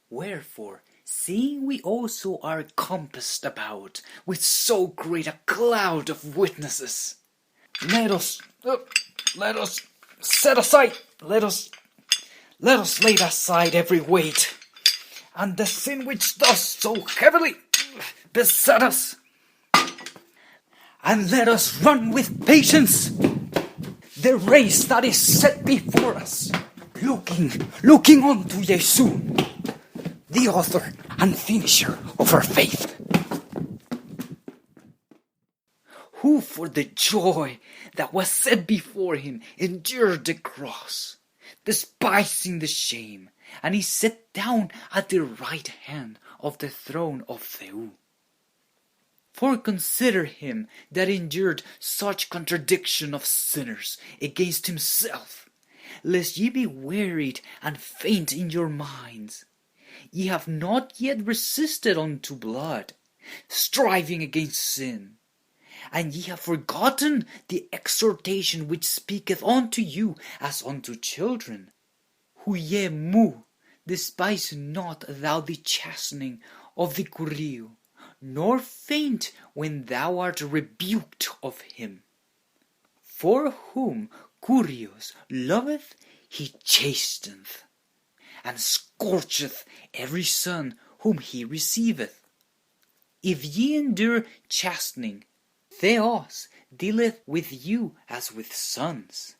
Wherefore, seeing we also are compassed about with so great a cloud of witnesses, let us set aside, let us lay aside every weight, and the sin which does so heavily beset us, and let us run with patience the race that is set before us, looking unto Jesus, the author and finisher of our faith, who for the joy that was set before him endured the cross, despising the shame, and he sat down at the right hand of the throne of Theou. For consider him that endured such contradiction of sinners against himself, lest ye be wearied and faint in your minds. Ye have not yet resisted unto blood, striving against sin. And ye have forgotten the exhortation which speaketh unto you as unto children. Huyemu, despise not thou the chastening of the Curio, nor faint when thou art rebuked of him. For whom Curios loveth, he chasteneth, and scorcheth every son whom he receiveth. If ye endure chastening, Theos dealeth with you as with sons.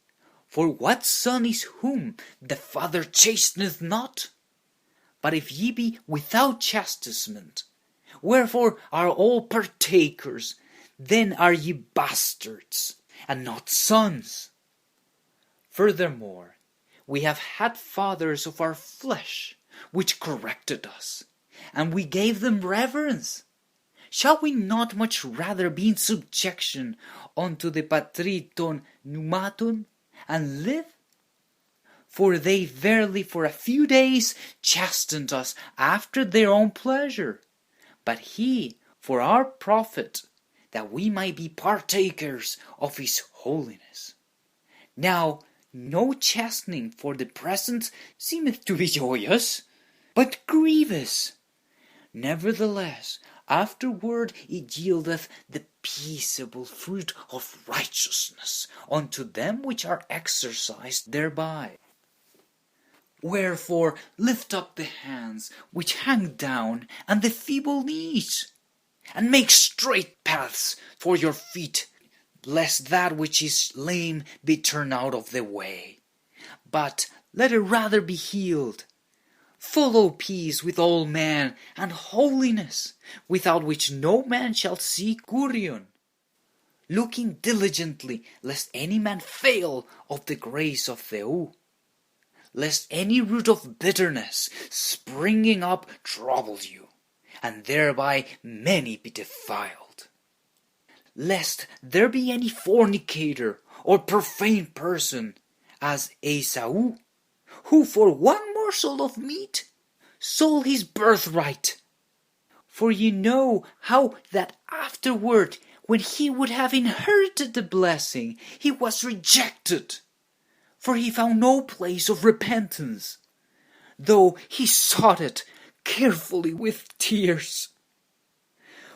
For what son is whom the father chasteneth not? But if ye be without chastisement, wherefore are all partakers, then are ye bastards, and not sons. Furthermore, we have had fathers of our flesh, which corrected us, and we gave them reverence. Shall we not much rather be in subjection unto the patriton pneumaton, and live? For they verily for a few days chastened us after their own pleasure, but he for our profit, that we might be partakers of his holiness. Now no chastening for the present seemeth to be joyous, but grievous. Nevertheless, afterward it yieldeth the peaceable fruit of righteousness unto them which are exercised thereby. Wherefore lift up the hands which hang down, and the feeble knees, and make straight paths for your feet, lest that which is lame be turned out of the way, but let it rather be healed. Follow peace with all men, and holiness, without which no man shall see Curion. Looking diligently, lest any man fail of the grace of Theou, lest any root of bitterness springing up trouble you, and thereby many be defiled. Lest there be any fornicator or profane person, as Esau, who for one morsel of meat sold his birthright. For ye know how that afterward, when he would have inherited the blessing, he was rejected, for he found no place of repentance, though he sought it carefully with tears.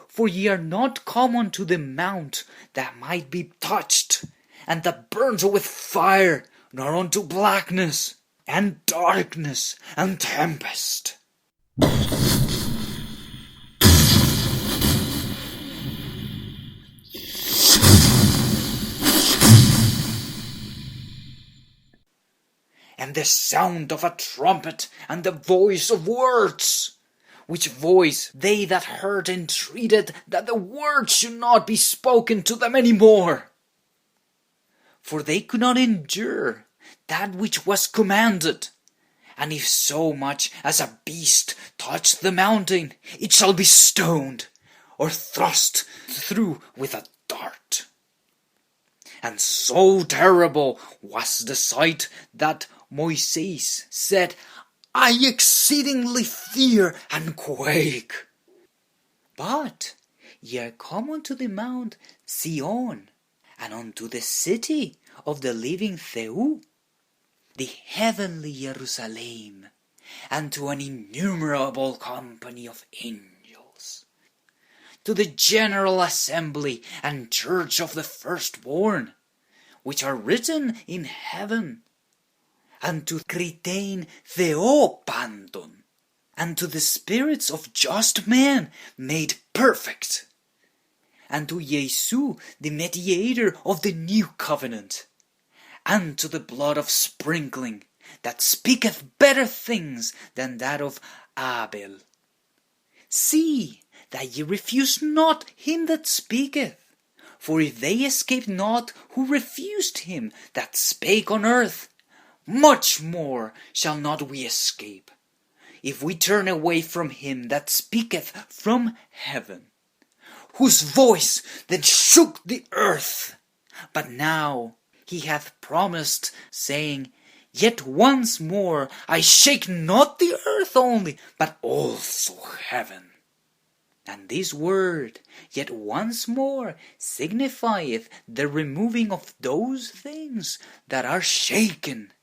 For ye are not come unto the mount that might be touched, and that burns with fire, nor unto blackness, and darkness, and tempest. And the sound of a trumpet, and the voice of words, which voice they that heard entreated that the words should not be spoken to them any more. For they could not endure that which was commanded. And if so much as a beast touch the mountain, it shall be stoned, or thrust through with a dart. And so terrible was the sight that Moises said, I exceedingly fear and quake. But ye are come unto the mount Sion, and unto the city of the living Theou, the heavenly Jerusalem, and to an innumerable company of angels, to the general assembly and church of the firstborn, which are written in heaven, and to Cretain Theopanton, and to the spirits of just men made perfect, and to Jesu, the mediator of the new covenant, and to the blood of sprinkling, that speaketh better things than that of Abel. See that ye refuse not him that speaketh. For if they escaped not who refused him that spake on earth, much more shall not we escape, if we turn away from him that speaketh from heaven, whose voice then shook the earth. But now he hath promised, saying, Yet once more I shake not the earth only, but also heaven. And this word, yet once more, signifieth the removing of those things that are shaken,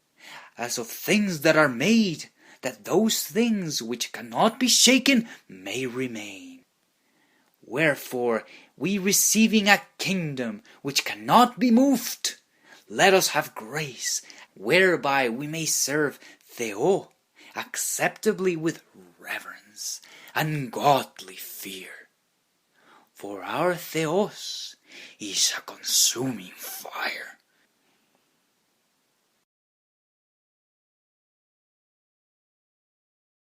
as of things that are made, that those things which cannot be shaken may remain. Wherefore, we receiving a kingdom which cannot be moved, let us have grace, whereby we may serve Theo acceptably with reverence and godly fear. For our Theos is a consuming fire.